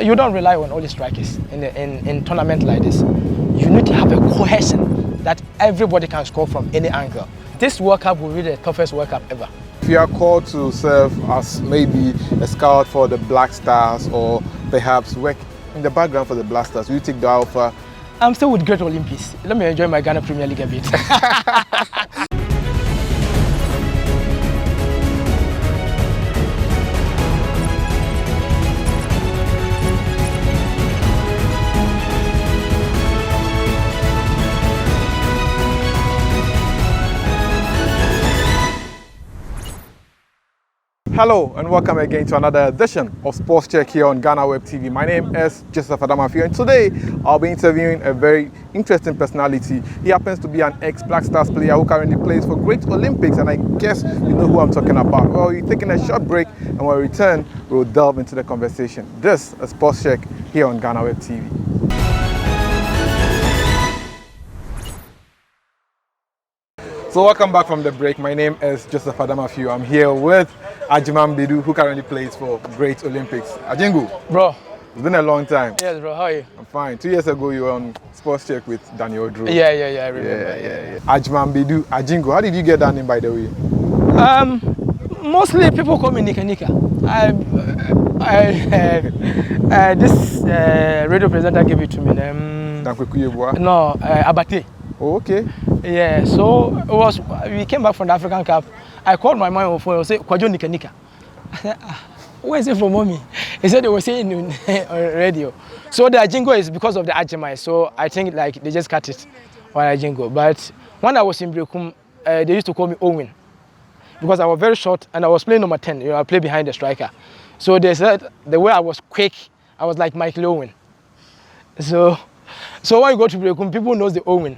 you don't rely on all the strikers in tournament like this. You need to have a cohesion that everybody can score from any angle. This World Cup will be the toughest World Cup ever. If you are called to serve as maybe a scout for the Black Stars or perhaps work in the background for the Black Stars, will you take the offer? I'm still with Great Olympics. Let me enjoy my Ghana Premier League a bit. Hello and welcome again to another edition of Sports Check here on Ghanaweb TV. My name is Joseph Adamfio and today I'll be interviewing a very interesting personality. He happens to be an ex-Black Stars player who currently plays for Great Olympics, and I guess you know who I'm talking about. Well, we're taking a short break, and when we return, we'll delve into the conversation. This is Sports Check here on Ghanaweb TV. So welcome back from the break. My name is Joseph Adamfio. I'm here with Agyemang Badu, who currently plays for Great Olympics. Ajengu. Bro. It's been a long time. Yes, bro. How are you? I'm fine. 2 years ago, you were on Sports Check with Daniel Drew. Yeah, I remember. Yeah. Agyemang Badu, Ajengu. How did you get that name, by the way? Mostly people call me Nika Nika. This radio presenter gave it to me. No, Abate. Oh, okay. Yeah, so we came back from the African Cup. I called my mom on phone and said, Kwajo Nika Nika. I said, where is it from, mommy? He said they were saying on radio. So the Ajengo is because of the Agyemang. So I think like they just cut it on Ajengo. But when I was in Brekum, they used to call me Owen because I was very short and I was playing number 10. You know, I play behind the striker. So they said the way I was quick, I was like Michael Owen. So when you go to Brekum, people know the Owen.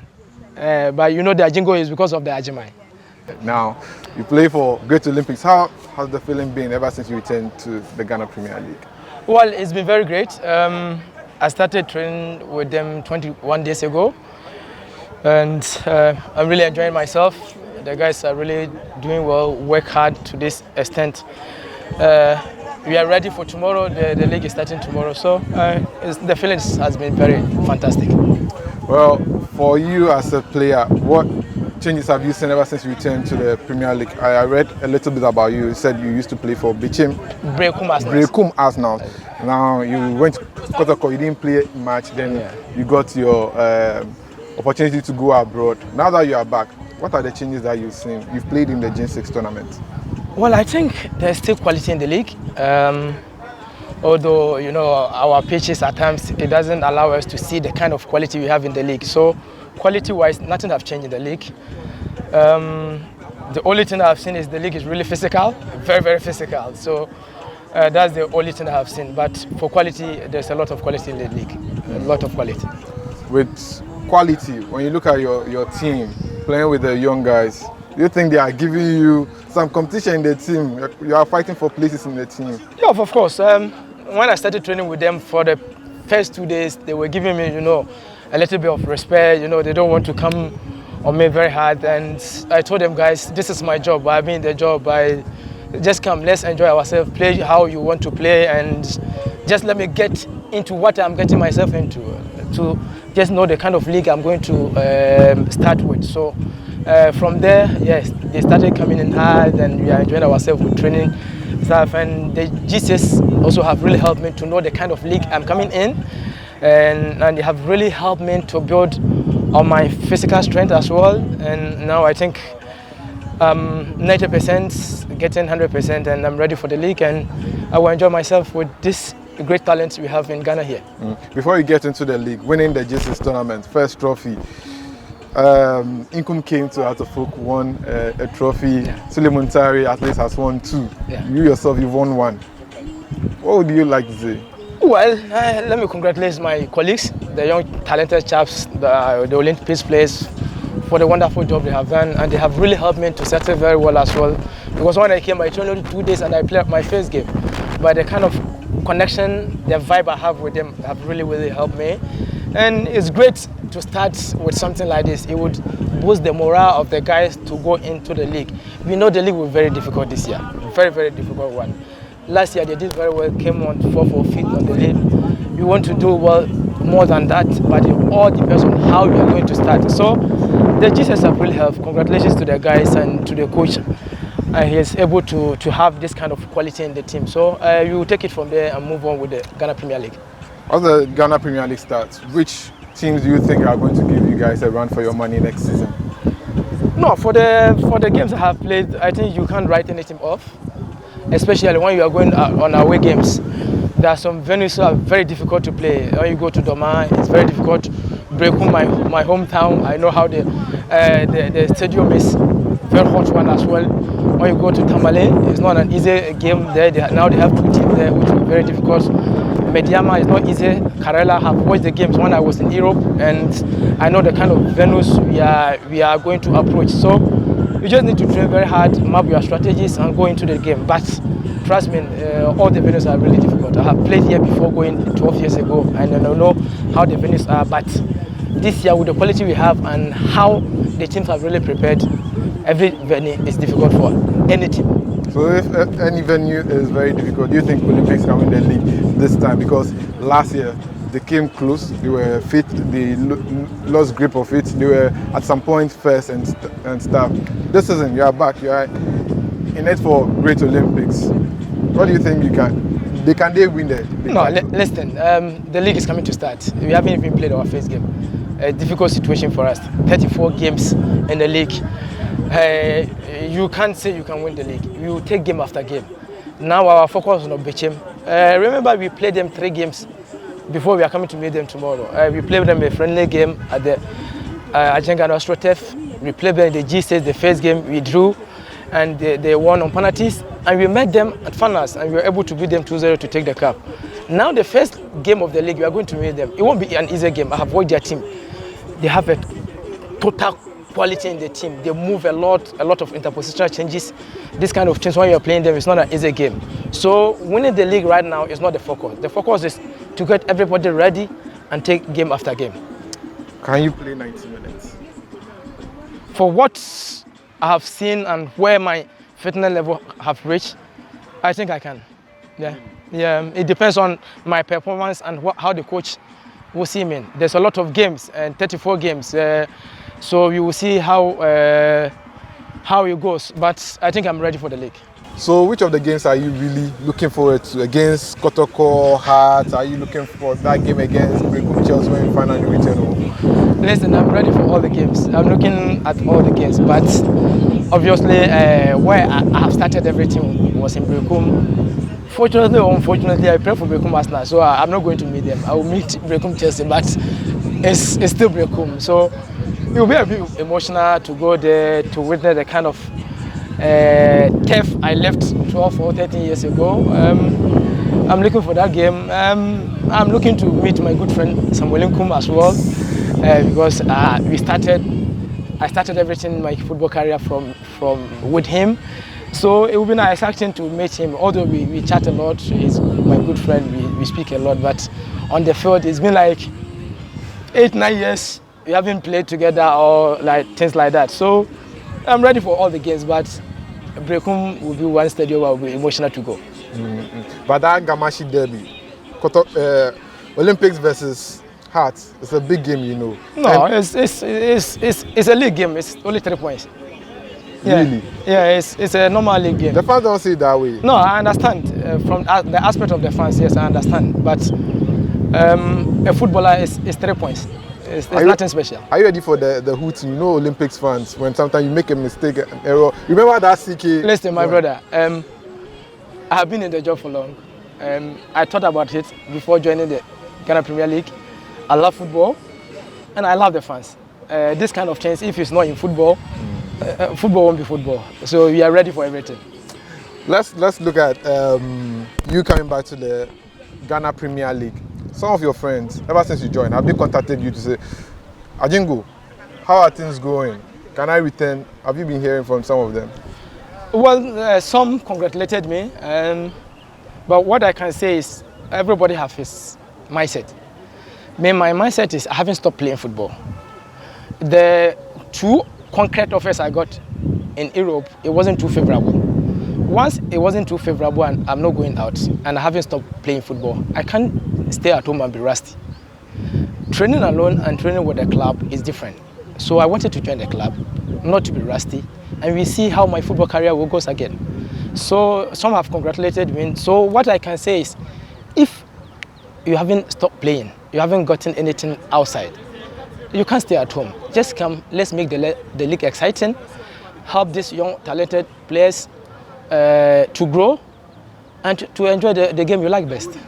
But you know the Ajengo is because of the Agyemang. Now, you play for Great Olympics. How has the feeling been ever since you returned to the Ghana Premier League? Well, it's been very great. I started training with them 21 days ago. And I'm really enjoying myself. The guys are really doing well, work hard to this extent. We are ready for tomorrow. The league is starting tomorrow. So the feeling has been very fantastic. Well, for you as a player, what changes have you seen ever since you returned to the Premier League? I read a little bit about you. You said you used to play for Brekum Arsenal. Now you went to Kotoko, you didn't play much, then you got your opportunity to go abroad. Now that you are back, what are the changes that you've seen? You've played in the Gen 6 tournament. Well, I think there's still quality in the league. Although, you know, our pitches at times, it doesn't allow us to see the kind of quality we have in the league. So, quality-wise, nothing has changed in the league. The only thing I've seen is the league is really physical, very, very physical. So, that's the only thing I've seen. But for quality, there's a lot of quality in the league, a lot of quality. With quality, when you look at your team, playing with the young guys, do you think they are giving you some competition in the team? You are fighting for places in the team. Yeah, of course. When I started training with them for the first 2 days, they were giving me, you know, a little bit of respect. You know, they don't want to come on me very hard. And I told them, guys, this is my job. I've been in the job. Just come, let's enjoy ourselves, play how you want to play, and just let me get into what I'm getting myself into, to just know the kind of league I'm going to start with. So from there, yes, they started coming in hard, and we are enjoying ourselves with training stuff. And the GCS also have really helped me to know the kind of league I'm coming in, and they have really helped me to build on my physical strength as well. And now I think 90% getting 100%, and I'm ready for the league, and I will enjoy myself with this great talent we have in Ghana here. Before you get into the league, winning the GCS tournament, first trophy, Inkum came to Atofuk, won a trophy. Suleiman Tari at least has won 2. You yourself, you've won 1. What would you like to say? Well, let me congratulate my colleagues, the young talented chaps, the Olympics players, for the wonderful job they have done, and they have really helped me to settle very well as well. Because when I came, I trained only 2 days and I played my first game. But the kind of connection, the vibe I have with them have really helped me. And it's great to start with something like this. It would boost the morale of the guys to go into the league. We know the league was very difficult this year, very difficult one. Last year they did very well, came on 4th or 5th on the league. we want to do well more than that, but it all depends on how we are going to start. So the GCS have really helped. Congratulations to the guys and to the coach. He is able to have this kind of quality in the team. So we will take it from there and move on with the Ghana Premier League. As the Ghana Premier League starts, which teams do you think are going to give you guys a run for your money next season? No, for the games I have played, I think you can't write any team off, especially when you are going on away games. There are some venues that are very difficult to play. When you go to Doma, it's very difficult. Brekum, my hometown, I know how the stadium is. Very hot one as well. When you go to Tamale, it's not an easy game there. Now they have 2 teams there, which is very difficult. Mediama is not easy. Karela have watched the games when I was in Europe, and I know the kind of venues we are going to approach. So you just need to train very hard, map your strategies, and go into the game. But trust me, all the venues are really difficult. I have played here before, going 12 years ago, and I know how the venues are. But this year, with the quality we have and how the teams have really prepared, every venue is difficult for any team. So if any venue is very difficult, do you think Olympics can win the league this time? Because last year they came close, they were fit, they lost grip of it, they were at some point first and stuff. This season you are back, you are in it for great Olympics. What do you think can they win the league? No, listen, the league is coming to start. We haven't even played our first game. A difficult situation for us, 34 games in the league. You can't say you can win the league. You take game after game. Now our focus is on Bichim. Remember, we played them 3 games before we are coming to meet them tomorrow. We played them a friendly game at the Agyemang Badu. We played them in the G6, the first game we drew, and they won on penalties. And we met them at finals, and we were able to beat them 2-0 to take the cup. Now the first game of the league, we are going to meet them. It won't be an easy game. I have watched their team. They have a total quality in the team. They move a lot of interpositional changes. This kind of things when you're playing them, it's not an easy game. So winning the league right now is not the focus. The focus is to get everybody ready and take game after game. Can you play 90 minutes? For what I have seen and where my fitness level have reached, I think I can. Yeah. It depends on my performance and how the coach will see me. There's a lot of games and 34 games. So we will see how it goes, but I think I'm ready for the league. So which of the games are you really looking forward to? Against Kotoko, Hearts? Are you looking for that game against Brekum Chelsea when you finally return home? Listen, I'm ready for all the games. I'm looking at all the games, but obviously where I have started everything was in Brekum. Fortunately or unfortunately, I play for Brekum Arsenal, so I'm not going to meet them. I will meet Brekum Chelsea, but it's still Brekum. So it will be a bit emotional to go there to witness the kind of turf I left 12 or 13 years ago. I'm looking for that game. I'm looking to meet my good friend Samuel Nkum as well, because I started everything in my football career from with him. So it will be nice acting to meet him. Although we chat a lot, he's my good friend. We speak a lot, but on the field it's been like 8-9 years. We haven't played together or like things like that. So I'm ready for all the games, but Brekum will be one stadium where I'll be emotional to go. But that Gamashi derby, Olympics versus Hearts, it's a big game, you know. No, it's a league game. It's only 3 points. Yeah. Really? Yeah, it's a normal league game. The fans don't see it that way. No, I understand. From the aspect of the fans, yes, I understand. But a footballer is 3 points. It's nothing special. Are you ready for the hooting? You know, Olympics fans, when sometimes you make a mistake, an error. Remember that CK? Listen, my brother, I have been in the job for long. I thought about it before joining the Ghana Premier League. I love football, and I love the fans. This kind of change, if it's not in football, football won't be football. So we are ready for everything. Let's look at you coming back to the Ghana Premier League. Some of your friends, ever since you joined, have they contacted you to say, Ajingo, how are things going? Can I return? Have you been hearing from some of them? Well, some congratulated me, but what I can say is everybody has his mindset. My mindset is I haven't stopped playing football. The 2 concrete offers I got in Europe, it wasn't too favorable. Once it wasn't too favorable and I'm not going out and I haven't stopped playing football, I can't stay at home and be rusty. Training alone and training with the club is different. So I wanted to join the club, not to be rusty, and we see how my football career will go again. So some have congratulated me. So what I can say is, if you haven't stopped playing, you haven't gotten anything outside, you can't stay at home. Just come, let's make the league exciting, help these young talented players to grow and to enjoy the game you like best.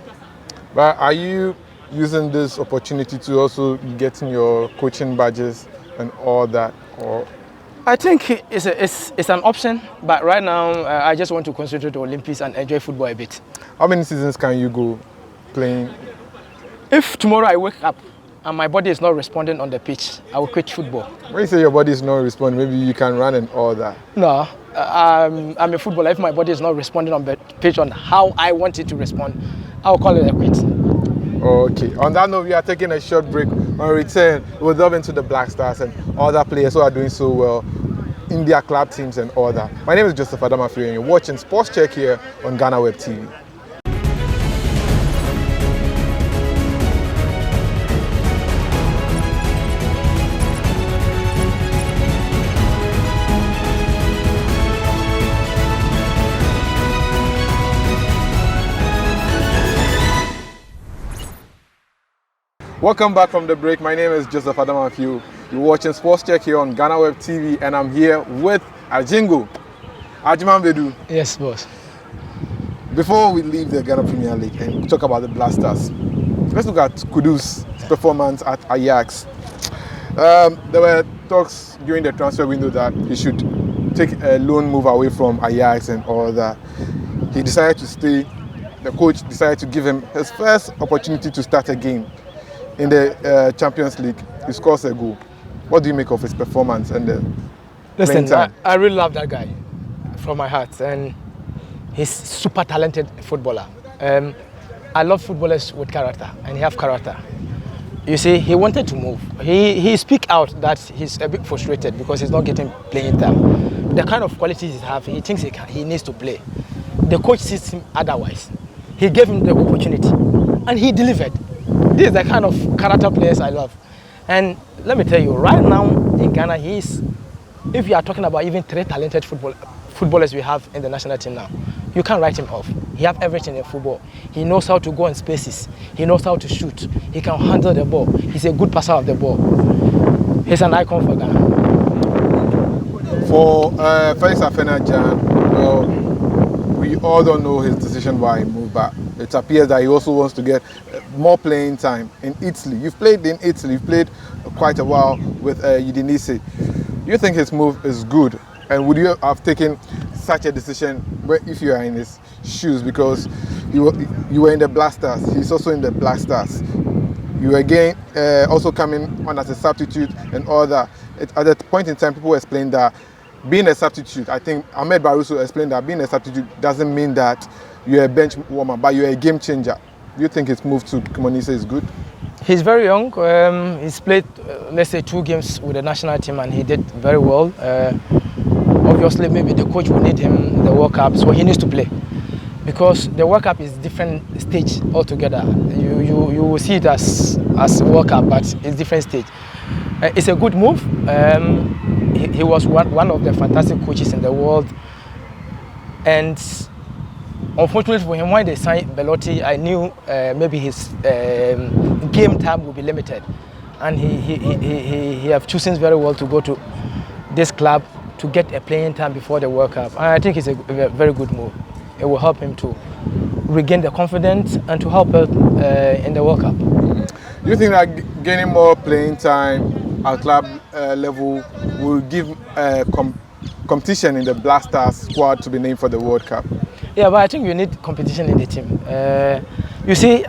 But are you using this opportunity to also get in your coaching badges and all that? Or? I think it's an option, but right now I just want to concentrate on Olympics and enjoy football a bit. How many seasons can you go playing? If tomorrow I wake up and my body is not responding on the pitch, I will quit football. When you say your body is not responding, maybe you can run and all that. No, I'm a footballer. If my body is not responding on the pitch on how I want it to respond, I'll call it a quit. Okay. On that note, we are taking a short break. When we return, we'll delve into the Black Stars and other players who are doing so well in their club teams and all that. My name is Joseph Adamfio and you're watching Sports Check here on Ghanaweb TV. Welcome back from the break. My name is Joseph Adamfio. You're watching Sports Check here on Ghanaweb TV, and I'm here with Emmanuel Agyemang Badu. Yes, boss. Before we leave the Ghana Premier League and talk about the Blasters, let's look at Kudu's performance at Ajax. There were talks during the transfer window that he should take a loan move away from Ajax and all that. He decided to stay. The coach decided to give him his first opportunity to start a game. In the Champions League, he scores a goal. What do you make of his performance and the Listen, I really love that guy from my heart, and he's super talented footballer. I love footballers with character, and he have character. You see, he wanted to move. He speak out that he's a bit frustrated because he's not getting playing time. The kind of qualities he have, he thinks he needs to play. The coach sees him otherwise. He gave him the opportunity, and he delivered. This is the kind of character players I love. And let me tell you, right now in Ghana, if you are talking about even 3 talented footballers we have in the national team now, you can't write him off. He has everything in football. He knows how to go in spaces. He knows how to shoot. He can handle the ball. He's a good passer of the ball. He's an icon for Ghana. For Felix Afena-Gyan, well, we all don't know his decision why he moved back. It appears that he also wants to get more playing time in Italy. You've played in Italy, you've played quite a while with Udinese. Do you think his move is good? And would you have taken such a decision if you are in his shoes? Because you were in the Blasters, he's also in the Blasters. You were again also coming on as a substitute and all that. At that point in time, people explained that being a substitute, I think Ahmed Baruso explained that being a substitute doesn't mean that you're a bench warmer, but you're a game changer. Do you think his move to Cremonese is good? He's very young. He's played, let's say, 2 games with the national team, and he did very well. Obviously, maybe the coach will need him in the World Cup, so he needs to play. Because the World Cup is different stage altogether. You will see it as World Cup, but it's different stage. It's a good move. He was one of the fantastic coaches in the world. And unfortunately for him, when they signed Belotti, I knew maybe his game time would be limited. And he have chosen very well to go to this club to get a playing time before the World Cup. And I think it's a very good move. It will help him to regain the confidence and to help out in the World Cup. Do you think that gaining more playing time at club level will give competition in the Blasters squad to be named for the World Cup? Yeah, but I think you need competition in the team. You see,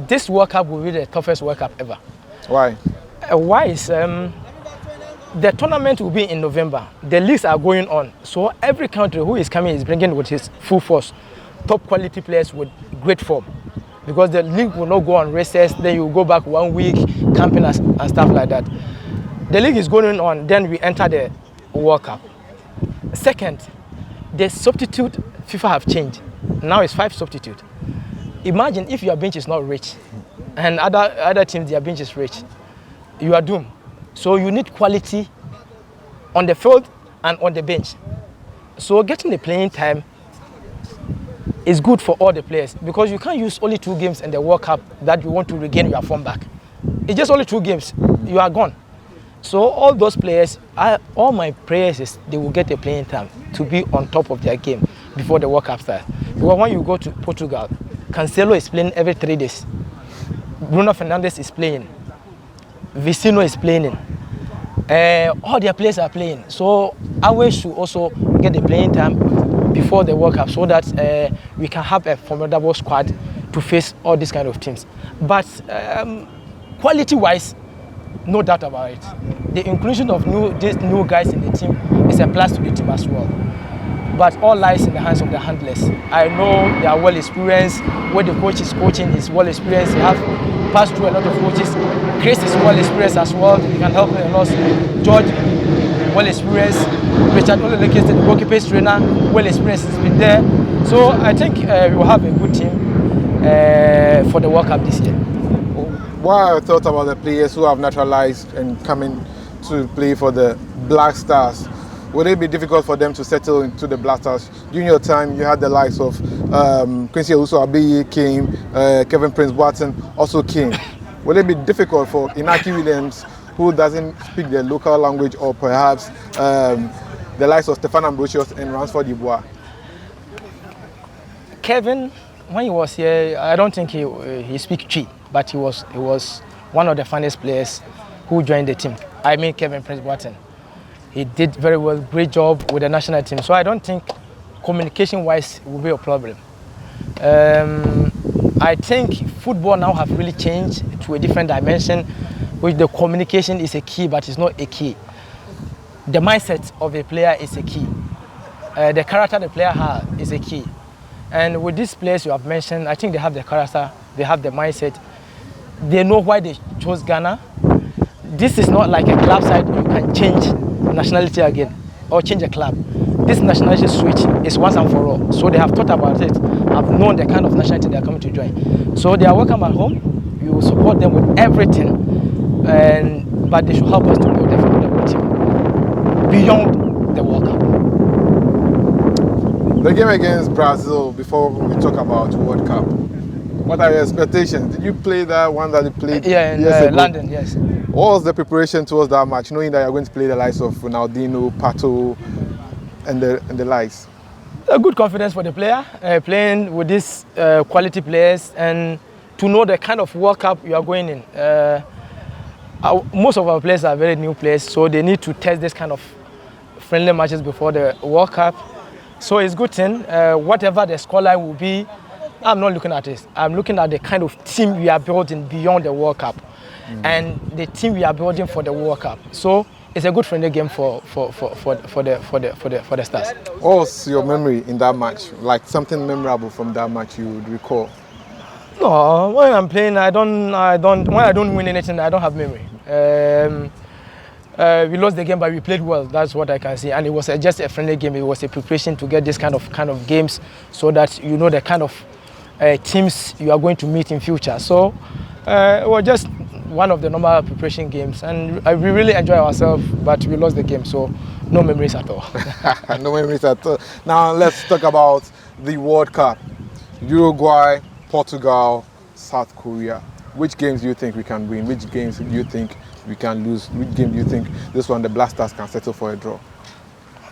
this World Cup will be the toughest World Cup ever. Why? Why is the tournament will be in November. The leagues are going on. So every country who is coming is bringing with his full force top quality players with great form. Because the league will not go on recess, then you go back 1 week, camping and stuff like that. The league is going on, then we enter the World Cup. Second, the substitute FIFA have changed. Now it's 5 substitutes. imagine if your bench is not rich, and other teams their bench is rich, you are doomed. So you need quality on the field and on the bench. So getting the playing time is good for all the players because you can't use only 2 games in the World Cup that you want to regain your form back. It's just only 2 games, you are gone. So all those players, all my prayers is they will get the playing time to be on top of their game before the World Cup starts. Because when you go to Portugal, Cancelo is playing every 3 days. Bruno Fernandes is playing. Vicino is playing. All their players are playing. So our should also get the playing time before the World Cup so that we can have a formidable squad to face all these kind of teams. But quality-wise, no doubt about it. The inclusion of these new guys in the team is a plus to the team as well. But all lies in the hands of the handlers. I know they are well experienced. Where the coach is coaching is well experienced. They have passed through a lot of coaches. Chris is well experienced as well. He can help me a lot. George, well experienced. Richard Olelekes, the goalkeeper trainer, well experienced. He's been there. So I think we will have a good team for the World Cup this year. What I thought about the players who have naturalized and coming to play for the Black Stars, would it be difficult for them to settle into the Black Stars? During your time, you had the likes of Quincy Owusu-Abiyi came, Kevin Prince Boateng also came. Would it be difficult for Inaki Williams, who doesn't speak the local language, or perhaps the likes of Stefan Ambrosius and Ransford Yeboah? Kevin, when he was here, I don't think he speaks Twi, but he was one of the finest players who joined the team. I mean Kevin Prince Boateng. He did very well, great job with the national team. So I don't think communication-wise will be a problem. I think football now have really changed to a different dimension, which the communication is a key, but it's not a key. The mindset of a player is a key. The character the player has is a key. And with these players you have mentioned, I think they have the character, they have the mindset. They know why they chose Ghana. This is not like a club side you can change nationality again or change a club. This nationality switch is once and for all. So they have thought about it, have known the kind of nationality they are coming to join. So they are welcome at home. You support them with everything, but they should help us to build a formidable team beyond the World Cup. The game against Brazil, before we talk about World Cup, what are your expectations? Did you play that one that you played years ago? London, yes. What was the preparation towards that match, knowing that you're going to play the likes of Ronaldinho, Pato, and the likes? A good confidence for the player, playing with these quality players, and to know the kind of World Cup you are going in. Most of our players are very new players, so they need to test this kind of friendly matches before the World Cup. So it's a good thing. Whatever the scoreline will be, I'm not looking at this. I'm looking at the kind of team we are building beyond the World Cup, and the team we are building for the World Cup. So it's a good friendly game for the Stars. What was your memory in that match? Like something memorable from that match you would recall? No, when I'm playing, when I don't win anything, I don't have memory. We lost the game, but we played well. That's what I can say. And it was just a friendly game. It was a preparation to get this kind of games, so that you know the kind of teams you are going to meet in future. So it was just one of the normal preparation games, and we really enjoyed ourselves. But we lost the game, so no memories at all. No memories at all. Now let's talk about the World Cup. Uruguay, Portugal, South Korea. Which games do you think we can win? Which games do you think we can lose? Which game do you think this one the Black Stars can settle for a draw?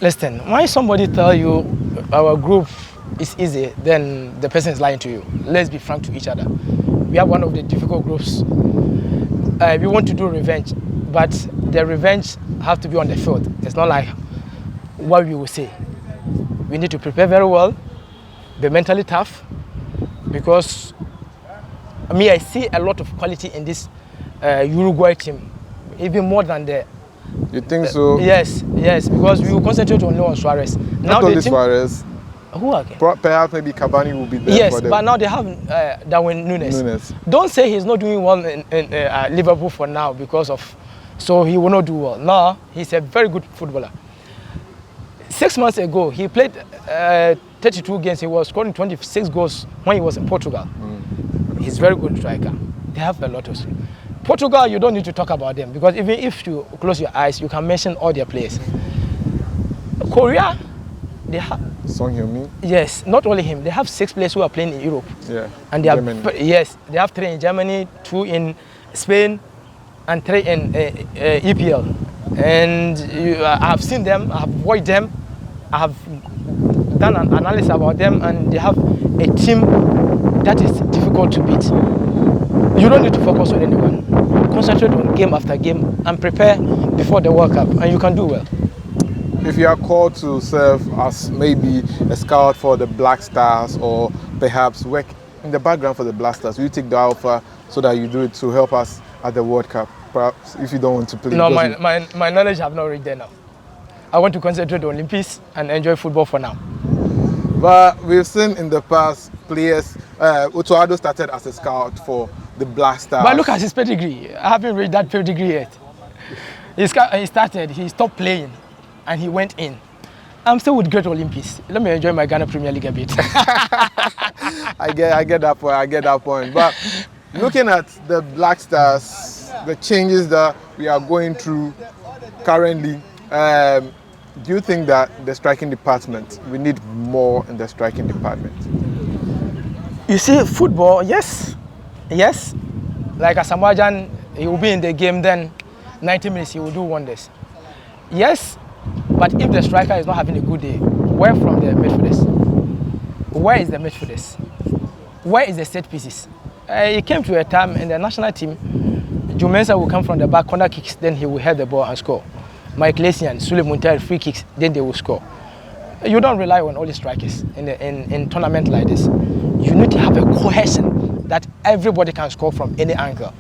Listen, when somebody tell you our group is easy, then the person is lying to you. Let's be frank to each other. We have one of the difficult groups. We want to do revenge, but the revenge have to be on the field. It's not like what we will say. We need to prepare very well, be mentally tough, because I see a lot of quality in this Uruguay team, even more than the. You think so? Yes, because we will concentrate only on Suarez. Not only Suarez. Who again? Perhaps maybe Cavani will be there. Yes, for them. but now they have Darwin Nunes. Don't say he's not doing well in Liverpool for now because of, so he will not do well. No, he's a very good footballer. 6 months ago, he played 32 games. He was scoring 26 goals when he was in Portugal. He's very good striker. They have a lot of. Portugal, you don't need to talk about them because even if you close your eyes, you can mention all their players. Korea, they have. Song Heung-min. Yes, not only him. They have 6 players who are playing in Europe. Yeah. And they have yes, they have 3 in Germany, 2 in Spain, and 3 in EPL. And I have seen them. I have watched them. I have done an analysis about them, and they have a team that is difficult to beat. You don't need to focus on anyone. Concentrate on game after game and prepare before the World Cup, and you can do well. If you are called to serve as maybe a scout for the Black Stars or perhaps work in the background for the Black Stars, will you take the offer so that you do it to help us at the World Cup? Perhaps if you don't want to play. No, my knowledge have not reached there now. I want to concentrate on Olympics and enjoy football for now. But we've seen in the past players, Otuado started as a scout for the Black Stars. But look at his pedigree. I haven't reached that pedigree yet. He started, he stopped playing, and he went in. I'm still with Great Olympics. Let me enjoy my Ghana Premier League a bit. I get that point. I get that point. But looking at the Black Stars, the changes that we are going through currently, do you think that the striking department, we need more in the striking department? You see, football, yes. Like Asamoah Gyan, he will be in the game, then 90 minutes he will do wonders. Yes, but if the striker is not having a good day, where from the midfielders? Where is the midfielders? Where is the set pieces? It came to a time in the national team, Joe Mensah will come from the back, corner kicks, then he will head the ball and score. Mike Lesian, Sule Muntari, free kicks, then they will score. You don't rely on all the strikers in tournament like this. You need to have a cohesion that everybody can score from any angle.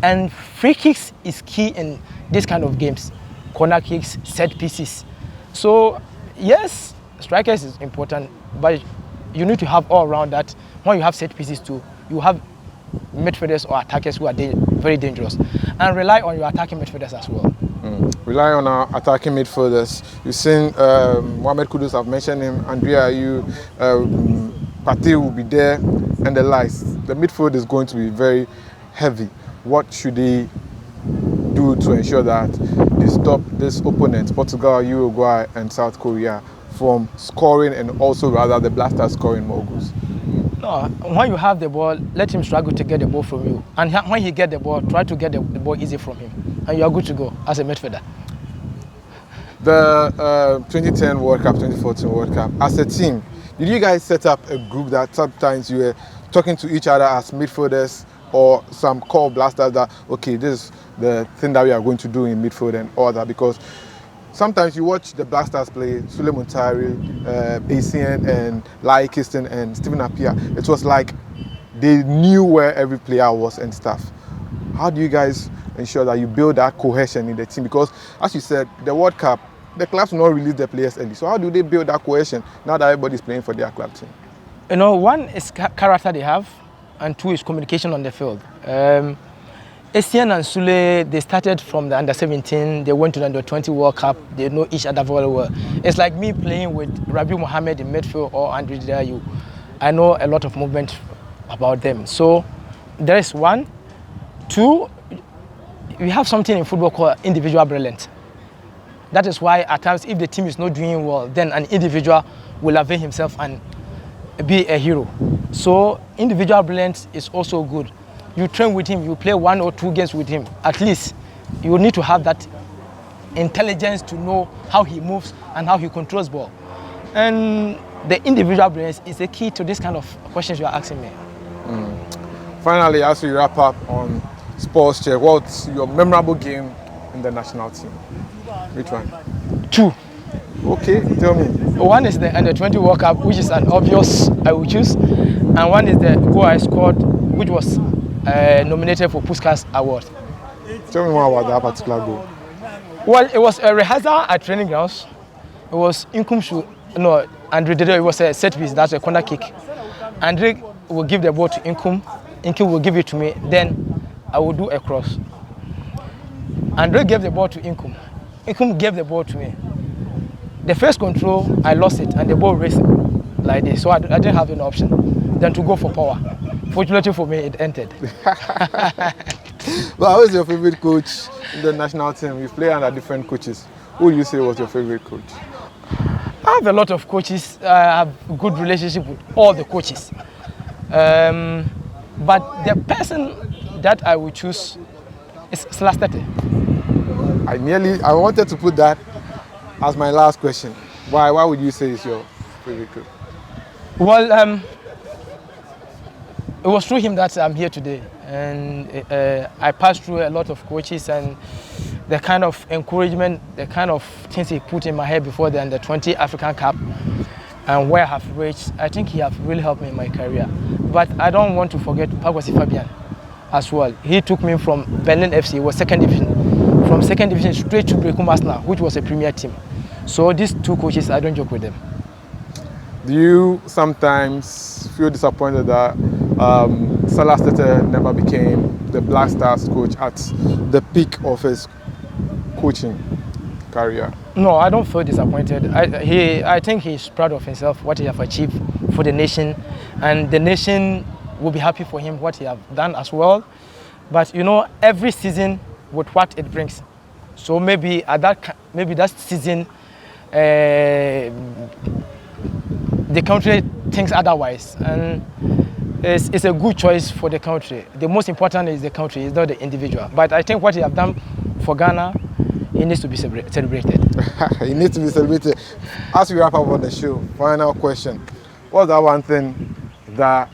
And free kicks is key in this kind of games. Corner kicks, set pieces. So, yes, strikers is important, but you need to have all around that. When you have set pieces too, you have midfielders or attackers who are very dangerous. And rely on your attacking midfielders as well. Rely on our attacking midfielders. You've seen Mohamed Kudus, I've mentioned him, Andrea Ayew, Partey will be there, and the likes. The midfield is going to be very heavy. What should they do to ensure that they stop this opponents, Portugal, Uruguay, and South Korea, from scoring and also rather the Black Stars scoring more goals? No, when you have the ball, let him struggle to get the ball from you. And when he get the ball, try to get the ball easy from him. And you are good to go as a midfielder. The 2010 World Cup, 2014 World Cup, as a team, did you guys set up a group that sometimes you were talking to each other as midfielders or some core blasters that, okay, this is the thing that we are going to do in midfield and all that? Because sometimes you watch the Black Stars play, Sule Muntari, ACN and Lai Kiston and Stephen Appiah. It was like they knew where every player was and stuff. How do you guys ensure that you build that cohesion in the team? Because as you said, the World Cup, the clubs will not release the players early. So how do they build that cohesion now that everybody's playing for their club team? You know, one is character they have, and 2 is communication on the field. ACN and Sule, they started from the under-17, they went to the under-20 World Cup, they know each other very well. It's like me playing with Rabiu Mohammed in midfield or Andre Ayew. I know a lot of movement about them. So there is 1. 2, we have something in football called individual brilliance. That is why at times if the team is not doing well, then an individual will avail himself and be a hero. So individual brilliance is also good. You train with him, you play 1 or 2 games with him. At least you need to have that intelligence to know how he moves and how he controls ball. And the individual brilliance is the key to this kind of questions you are asking me. Finally, as we wrap up on Sports Check, what's your memorable game in the national team? Which one? 2. Okay, tell me. 1 is the Under-20 World Cup, which is an obvious I will choose. And 1 is the goal I scored, which was nominated for Puskas Award. Tell me more about that particular goal. Well, it was a rehearsal at training grounds. It was Andre Dede, it was a set piece, that's a corner kick. Andre will give the ball to Inkum. Inkum will give it to me, then I will do a cross. Andre gave the ball to Inkum. Inkum gave the ball to me. The first control, I lost it, and the ball raced like this, so I didn't have an option than to go for power. Fortunately for me, it ended. Well, who is your favorite coach in the national team? You play under different coaches. Who do you say was your favorite coach? I have a lot of coaches. I have a good relationship with all the coaches. But the person that I would choose is Slastete. I wanted to put that as my last question. Why would you say it's your favorite coach? Well, it was through him that I'm here today. And I passed through a lot of coaches, and the kind of encouragement, the kind of things he put in my head before the Under-20 African Cup and where I have reached, I think he have really helped me in my career. But I don't want to forget Pagwasi Fabian as well. He took me from Berlin FC, was second division, from second division straight to Brekum Arsenal, which was a premier team. So these two coaches, I don't joke with them. Do you sometimes feel disappointed that Salah Stete never became the Black Stars coach at the peak of his coaching career? No, I don't feel disappointed. I think he's proud of himself, what he has achieved for the nation, and the nation will be happy for him, what he has done as well. But you know, every season with what it brings. So maybe that season, the country thinks otherwise, and it's a good choice for the country. The most important is the country, it's not the individual. But I think what he has done for Ghana, he needs to be celebrated. He needs to be celebrated. As we wrap up on the show, final question. What's that one thing that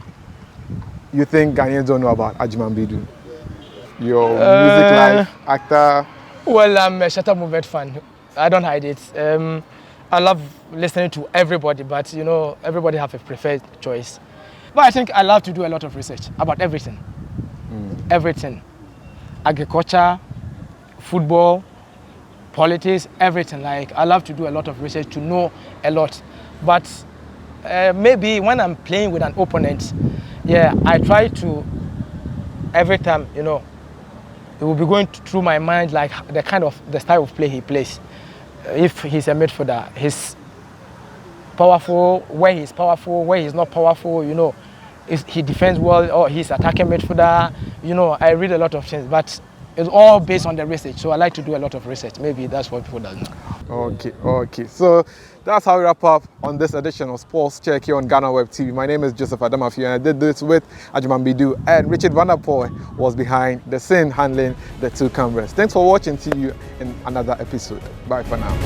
you think Ghanaians don't know about Agyemang Badu? Your music life, actor? Well, I'm a Shatta Movement fan. I don't hide it. I love listening to everybody, but you know, everybody have a preferred choice. But I think I love to do a lot of research about everything. Everything. Agriculture, football, politics, everything. Like, I love to do a lot of research to know a lot. But maybe when I'm playing with an opponent, yeah, I try to, every time, you know, it will be going through my mind like the style of play he plays. If he's a midfielder, he's powerful, where he's not powerful, you know, if he defends well or he's attacking midfielder, you know, I read a lot of things, but it's all based on the research. So I like to do a lot of research. Maybe that's what people don't know. Okay. So that's how we wrap up on this edition of Sports Check here on Ghanaweb TV. My name is Joseph Adamfio, and I did this with Agyemang Badu, and Richard Van Der Poel was behind the scene handling the two cameras. Thanks for watching. See you in another episode. Bye for now.